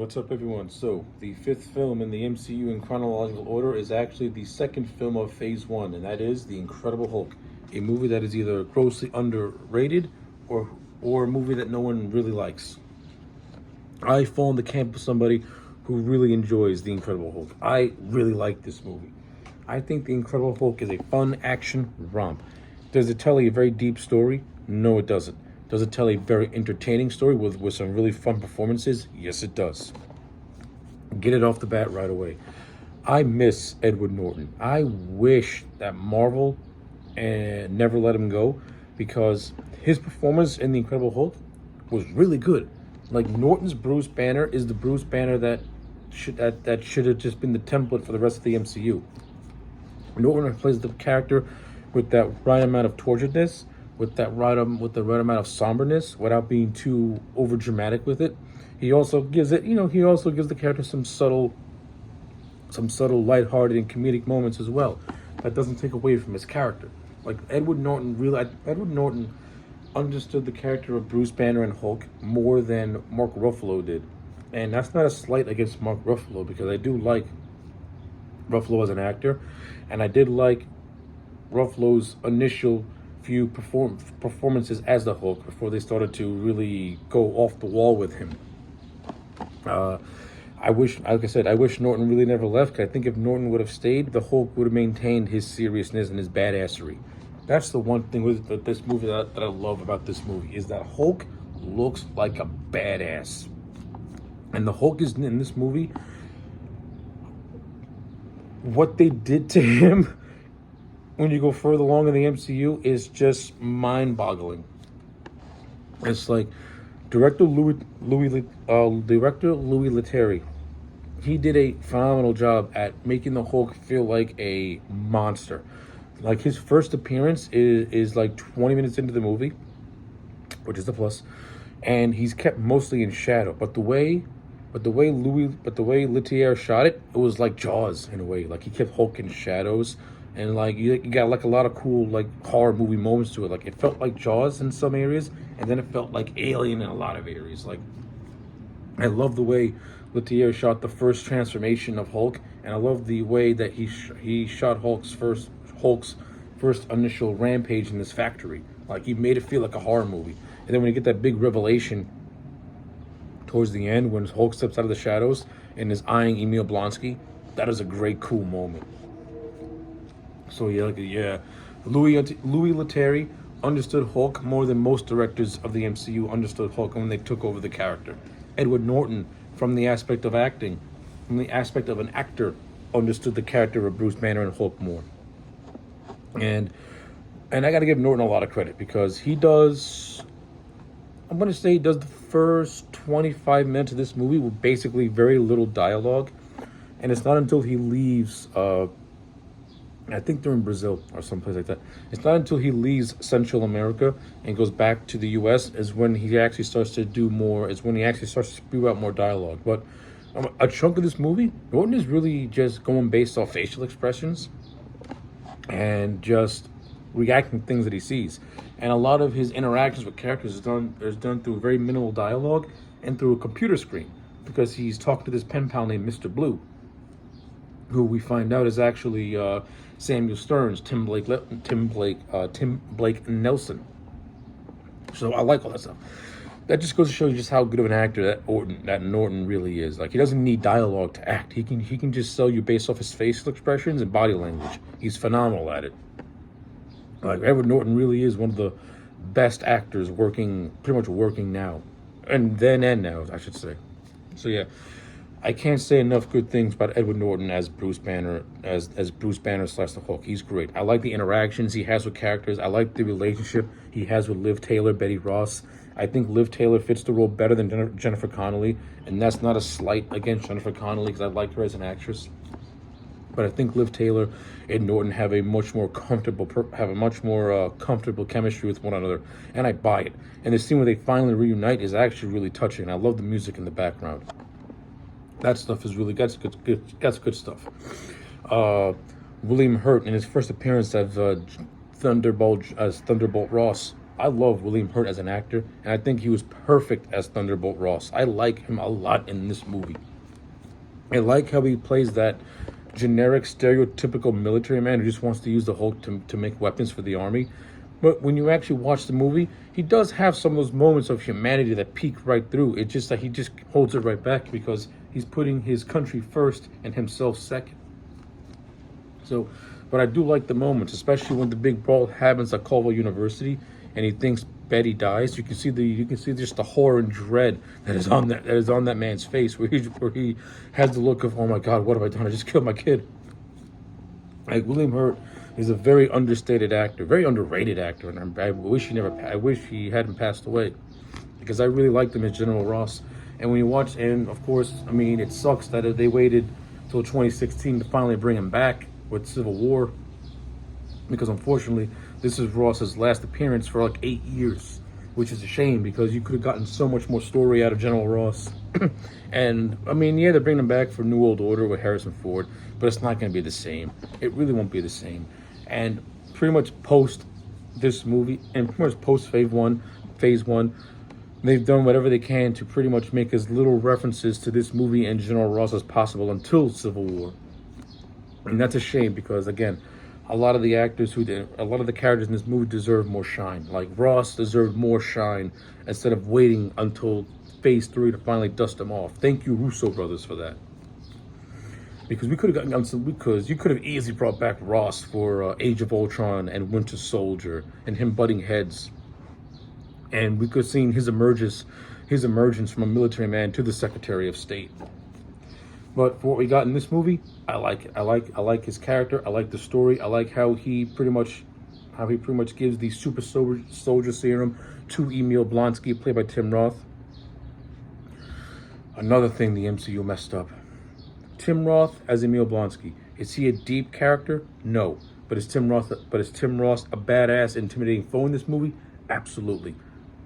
What's up, everyone? So, the fifth film in the MCU in chronological order is actually the second film of Phase 1, and that is The Incredible Hulk, a movie that is either grossly underrated or a movie that no one really likes. I fall in the camp of somebody who really enjoys The Incredible Hulk. I really like this movie. I think The Incredible Hulk is a fun action romp. Does it tell a very deep story? No, it doesn't. Does it tell a very entertaining story with some really fun performances? Yes, it does. Get it off the bat right away. I miss Edward Norton. I wish that Marvel never let him go, because his performance in The Incredible Hulk was really good. Like, Norton's Bruce Banner is the Bruce Banner that should have just been the template for the rest of the MCU. Norton plays the character with that right amount of torturedness, with the right amount of somberness, without being too over dramatic with it. He also gives the character some subtle lighthearted and comedic moments as well. That doesn't take away from his character. Like, Edward Norton understood the character of Bruce Banner and Hulk more than Mark Ruffalo did. And that's not a slight against Mark Ruffalo, because I do like Ruffalo as an actor, and I did like Ruffalo's initial few performances as the Hulk before they started to really go off the wall with him. I wish Norton really never left, because I think if Norton would have stayed, the Hulk would have maintained his seriousness and his badassery. That's the one thing with this movie that I love about this movie, is that Hulk looks like a badass. And the Hulk is in this movie. What they did to him when you go further along in the MCU is just mind-boggling. It's like director Louis Leterrier. He did a phenomenal job at making the Hulk feel like a monster. Like, his first appearance is like 20 minutes into the movie, which is a plus, and he's kept mostly in shadow. But the way Leterrier shot it, it was like Jaws in a way. Like, he kept Hulk in shadows, and like you got like a lot of cool like horror movie moments to it. Like, it felt like Jaws in some areas, and then it felt like Alien in a lot of areas. Like, I love the way Leterrier shot the first transformation of Hulk, and I love the way that he shot Hulk's first initial rampage in this factory. Like, he made it feel like a horror movie. And then when you get that big revelation towards the end, when Hulk steps out of the shadows and is eyeing Emil Blonsky, that is a great, cool moment. So yeah, Louis Leterrier understood Hulk more than most directors of the MCU understood Hulk when they took over the character. Edward Norton, from the aspect of acting, from the aspect of an actor, understood the character of Bruce Banner and Hulk more. And I got to give Norton a lot of credit, because he does the first 25 minutes of this movie with basically very little dialogue. And it's not until he leaves, I think they're in Brazil or someplace like that. It's not until he leaves Central America and goes back to the U.S. is when he actually starts to do more, is when he actually starts to spew out more dialogue. But a chunk of this movie, Norton is really just going based off facial expressions and just reacting to things that he sees. And a lot of his interactions with characters is done through very minimal dialogue and through a computer screen, because he's talking to this pen pal named Mr. Blue, who we find out is actually Samuel Stearns, Tim Blake Nelson. So I like all that stuff. That just goes to show you just how good of an actor that Norton really is. Like, he doesn't need dialogue to act. He can just sell you based off his facial expressions and body language. He's phenomenal at it. Like, Edward Norton really is one of the best actors pretty much working now, and now, I should say. So yeah, I can't say enough good things about Edward Norton as Bruce Banner, as Bruce Banner / the Hulk. He's great. I like the interactions he has with characters. I like the relationship he has with Liv Taylor, Betty Ross. I think Liv Taylor fits the role better than Jennifer Connelly, and that's not a slight against Jennifer Connelly, because I liked her as an actress. But I think Liv Taylor and Norton have a much more comfortable chemistry with one another, and I buy it. And the scene where they finally reunite is actually really touching. I love the music in the background. That stuff is really that's good stuff. William Hurt, in his first appearance as Thunderbolt Ross, I love William Hurt as an actor, and I think he was perfect as Thunderbolt Ross. I like him a lot in this movie. I like how he plays that generic, stereotypical military man who just wants to use the Hulk to make weapons for the army. But when you actually watch the movie, he does have some of those moments of humanity that peek right through. It's just that he just holds it right back because he's putting his country first and himself second. So, but I do like the moments, especially when the big brawl happens at Culver University, and he thinks Betty dies. You can see just the horror and dread that is on that man's face, where he has the look of, oh my God, what have I done? I just killed my kid. Like, William Hurt is a very understated actor, very underrated actor, and I wish he hadn't passed away, because I really liked him as General Ross. And when you watch, and of course, I mean, it sucks that they waited till 2016 to finally bring him back with Civil War, because unfortunately this is Ross's last appearance for like 8 years, which is a shame, because you could have gotten so much more story out of General Ross. And I mean, yeah, they're bringing him back for New World Order with Harrison Ford, but it's not going to be the same. It really won't be the same. And pretty much post this movie, and pretty much post phase one, they've done whatever they can to pretty much make as little references to this movie and General Ross as possible until Civil War. And that's a shame, because again, a lot of the characters in this movie deserve more shine. Like, Ross deserved more shine instead of waiting until phase 3 to finally dust him off. Thank you, Russo brothers, for that. Because you could have easily brought back Ross for Age of Ultron and Winter Soldier and him butting heads. And we could have seen his emergence from a military man to the Secretary of State. But for what we got in this movie, I like it. I like his character. I like the story. I like how he pretty much gives the super soldier serum to Emil Blonsky, played by Tim Roth. Another thing the MCU messed up. Tim Roth as Emil Blonsky. Is he a deep character? No. But is Tim Roth a badass, intimidating foe in this movie? Absolutely.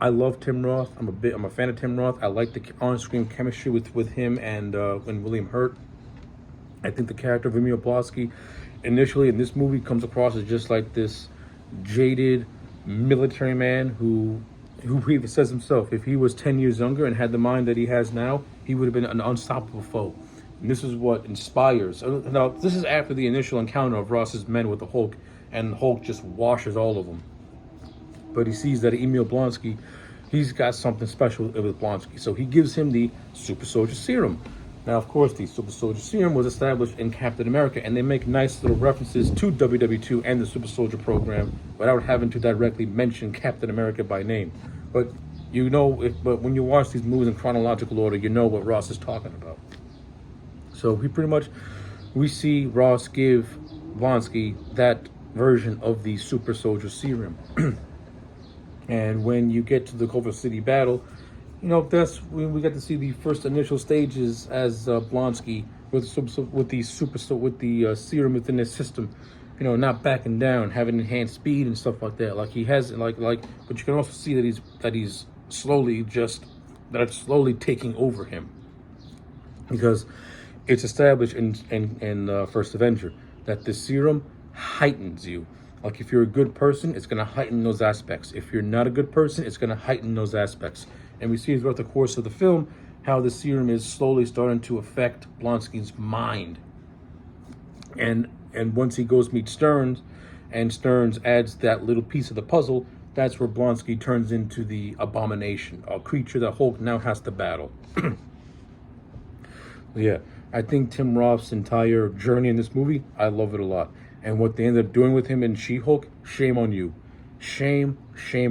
I love Tim Roth. I'm a fan of Tim Roth. I like the on-screen chemistry with him and William Hurt. I think the character of Emil Blonsky initially in this movie comes across as just like this jaded military man who even says himself, if he was 10 years younger and had the mind that he has now, he would have been an unstoppable foe. And this is what inspires. Now, this is after the initial encounter of Ross's men with the Hulk, and the Hulk just washes all of them. But he sees that Emil Blonsky, he's got something special with Blonsky. So he gives him the super soldier serum. Now, of course, the super soldier serum was established in Captain America, and they make nice little references to WW2 and the super soldier program without having to directly mention Captain America by name. But but when you watch these movies in chronological order, you know what Ross is talking about. So we see Ross give Blonsky that version of the super soldier serum. And when you get to the Culver City battle, that's when we get to see the first initial stages as Blonsky with the serum within his system, not backing down, having enhanced speed and stuff like that. Like he has, but you can also see that he's slowly it's slowly taking over him, because it's established in First Avenger that the serum heightens you. Like, if you're a good person, it's going to heighten those aspects. If you're not a good person, it's going to heighten those aspects. And we see throughout the course of the film how the serum is slowly starting to affect Blonsky's mind. And once he goes meet Stearns, and Stearns adds that little piece of the puzzle, that's where Blonsky turns into the Abomination, a creature that Hulk now has to battle. Yeah, I think Tim Roth's entire journey in this movie, I love it a lot. And what they ended up doing with him in She-Hulk, shame on you. Shame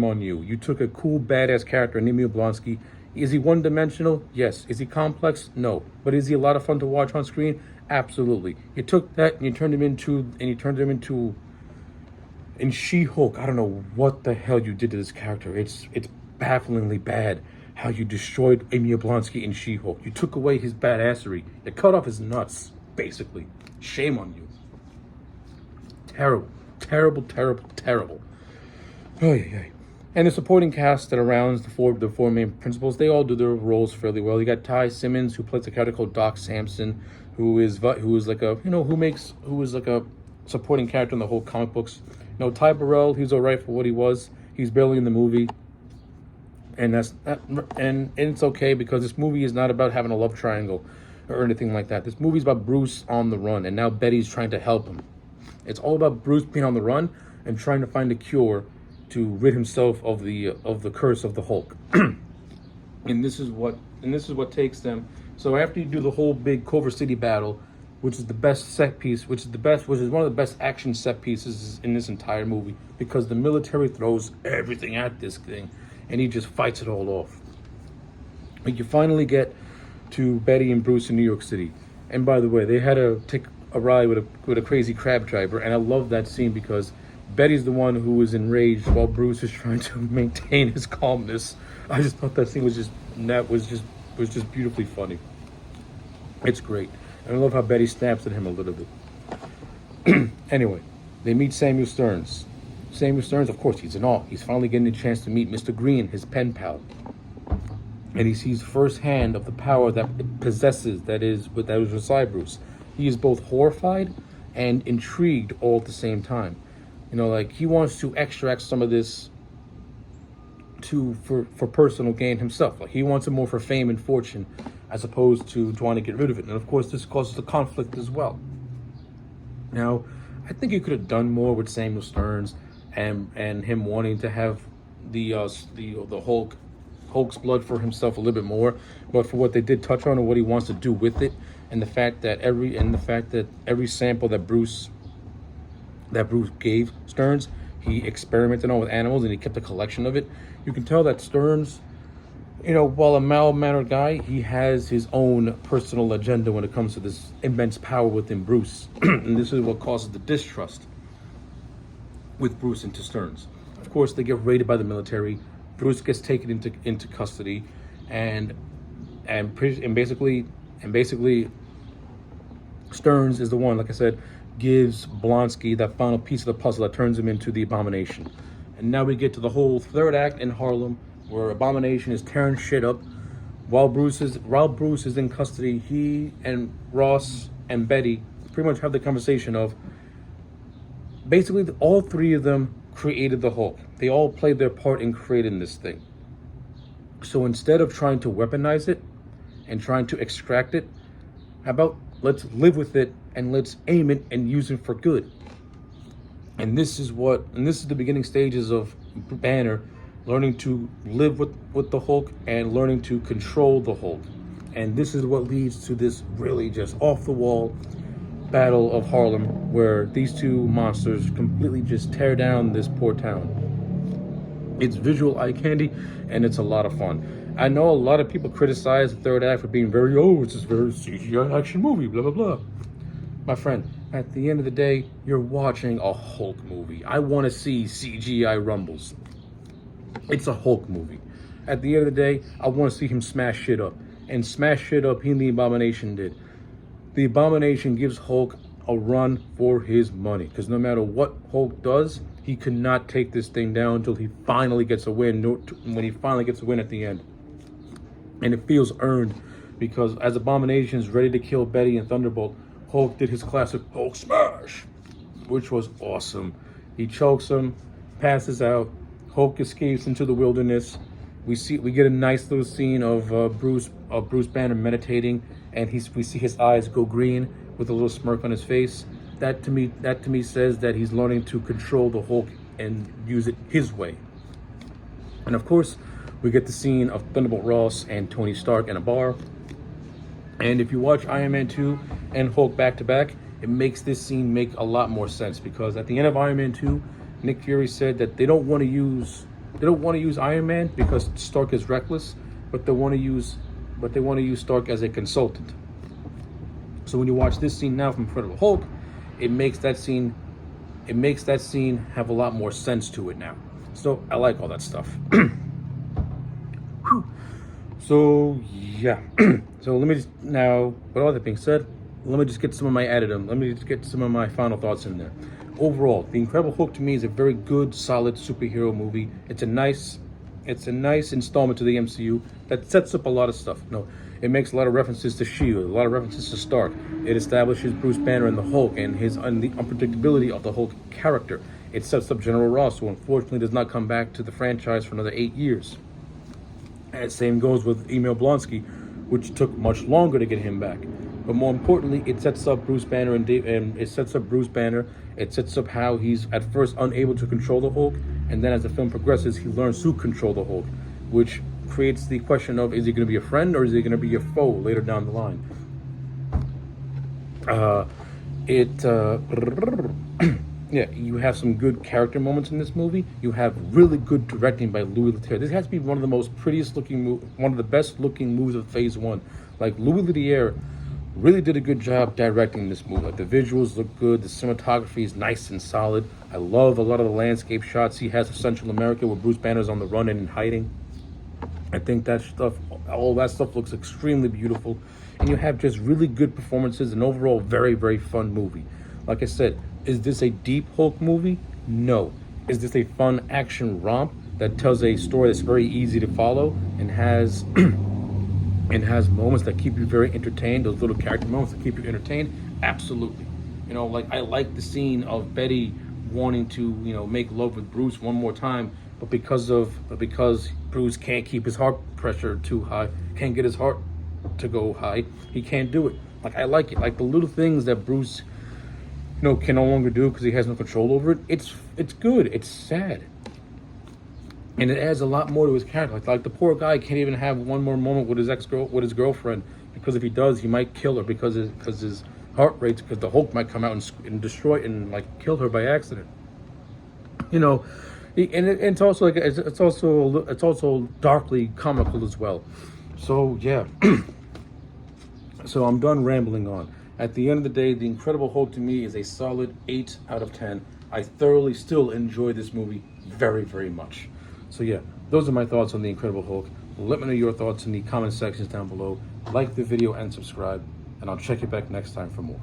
on you. You took a cool, badass character, Emil Blonsky. Is he one-dimensional? Yes. Is he complex? No. But is he a lot of fun to watch on screen? Absolutely. You took that and you turned him into in She-Hulk. I don't know what the hell you did to this character. It's bafflingly bad how you destroyed Emil Blonsky in She-Hulk. You took away his badassery. You cut off his nuts, basically. Shame on you. Terrible. Oh, yeah. And the supporting cast that surrounds the four main principals, they all do their roles fairly well. You got Ty Simmons, who plays a character called Doc Samson, who is like a supporting character in the whole comic books. Ty Burrell, he's all right for what he was. He's barely in the movie, and and it's okay because this movie is not about having a love triangle or anything like that. This movie's about Bruce on the run, and now Betty's trying to help him. It's all about Bruce being on the run and trying to find a cure to rid himself of the curse of the Hulk. And this is what takes them. So after you do the whole big Culver City battle, which is the best set piece, which is one of the best action set pieces in this entire movie, because the military throws everything at this thing, and he just fights it all off. But you finally get to Betty and Bruce in New York City, and by the way, they had to take a ride with a crazy crab driver, and I love that scene because Betty's the one who is enraged while Bruce is trying to maintain his calmness. I just thought that scene was just beautifully funny. It's great. And I love how Betty snaps at him a little bit. Anyway, they meet Samuel Stearns. Samuel Stearns, of course, he's in awe. He's finally getting a chance to meet Mr. Green, his pen pal. And he sees firsthand of the power that it possesses that is inside Bruce. He is both horrified and intrigued all at the same time. You know, like he wants to extract some of this for personal gain himself. Like he wants it more for fame and fortune as opposed to trying to get rid of it. And of course this causes a conflict as well. Now, I think he could have done more with Samuel Stearns and him wanting to have the Hulk's blood for himself a little bit more, but for what they did touch on and what he wants to do with it, and the fact that every sample that Bruce gave Stearns, he experimented on with animals and he kept a collection of it. You can tell that Stearns, you know, while a mild-mannered guy, he has his own personal agenda when it comes to this immense power within Bruce. And this is what causes the distrust with Bruce into Stearns. Of course, they get raided by the military. Bruce gets taken into custody, and basically Stearns is the one, like I said, gives Blonsky that final piece of the puzzle that turns him into the Abomination. And now we get to the whole third act in Harlem, where Abomination is tearing shit up. While Bruce is in custody, he and Ross and Betty pretty much have the conversation of basically all three of them created the Hulk. They all played their part in creating this thing. So instead of trying to weaponize it and trying to extract it, how about let's live with it and let's aim it and use it for good. And this is the beginning stages of Banner learning to live with the Hulk and learning to control the Hulk. And this is what leads to this really just off the wall battle of Harlem, where these two monsters completely just tear down this poor town. It's visual eye candy, and it's a lot of fun. I know a lot of people criticize the third act for being it's this very CGI action movie, blah, blah, blah. My friend, at the end of the day, you're watching a Hulk movie. I want to see CGI rumbles. It's a Hulk movie. At the end of the day, I want to see him smash shit up. And smash shit up, he and the Abomination did. The Abomination gives Hulk a run for his money, because no matter what Hulk does, he could not take this thing down until he finally gets a win, when he finally gets a win at the end. And it feels earned, because as Abomination is ready to kill Betty and Thunderbolt, Hulk did his classic Hulk smash, which was awesome. He chokes him, passes out, Hulk escapes into the wilderness. We get a nice little scene of Bruce Banner meditating, and we see his eyes go green with a little smirk on his face. That to me says that he's learning to control the Hulk and use it his way. And of course, we get the scene of Thunderbolt Ross and Tony Stark in a bar. And if you watch Iron Man 2 and Hulk back to back, it makes this scene make a lot more sense, because at the end of Iron Man 2, Nick Fury said that they don't want to use Iron Man because Stark is reckless, but they want to use Stark as a consultant. So when you watch this scene now from Incredible Hulk, it makes that scene have a lot more sense to it now. So I like all that stuff. So yeah. So let me just, now with all that being said, let me just get some of my final thoughts in there. Overall, The Incredible Hulk to me is a very good, solid superhero movie. It's a nice installment to the MCU that sets up a lot of stuff. It makes a lot of references to S.H.I.E.L.D., a lot of references to Stark. It establishes Bruce Banner and the Hulk and the unpredictability of the Hulk character. It sets up General Ross, who unfortunately does not come back to the franchise for another 8 years. And same goes with Emil Blonsky, which took much longer to get him back. But more importantly, it sets up Bruce Banner and it sets up Bruce Banner. It sets up how he's at first unable to control the Hulk, and then as the film progresses, he learns to control the Hulk, which creates the question of, is he going to be a friend or is he going to be a foe later down the line? Yeah, you have some good character moments in this movie. You have really good directing by Louis Leterrier. This has to be one of the most prettiest looking, one of the best looking movies of Phase 1. Like, Louis Leterrier really did a good job directing this movie. Like, the visuals look good, the cinematography is nice and solid. I love a lot of the landscape shots he has of Central America where Bruce Banner's on the run and in hiding. I think that stuff, all that stuff looks extremely beautiful. And you have just really good performances and overall very, very fun movie. Like I said, is this a deep Hulk movie? No. Is this a fun action romp that tells a story that's very easy to follow and has and has moments that keep you very entertained, those little character moments that keep you entertained? Absolutely. You know, like, I like the scene of Betty wanting to, you know, make love with Bruce one more time, but because Bruce can't keep his heart pressure too high, can't get his heart to go high, he can't do it. Like, I like it. Like, the little things that Bruce, you know, can no longer do because he has no control over it. It's good. It's sad. And it adds a lot more to his character. Like the poor guy can't even have one more moment with his girlfriend, because if he does, he might kill her because his heart rate, because the Hulk might come out and destroy and like kill her by accident. You know, and it's also like it's also darkly comical as well. So yeah. So I'm done rambling on. At the end of the day, The Incredible Hulk to me is a solid 8 out of 10. I thoroughly still enjoy this movie very, very much. So yeah, those are my thoughts on The Incredible Hulk. Let me know your thoughts in the comment sections down below. Like the video and subscribe, and I'll check you back next time for more.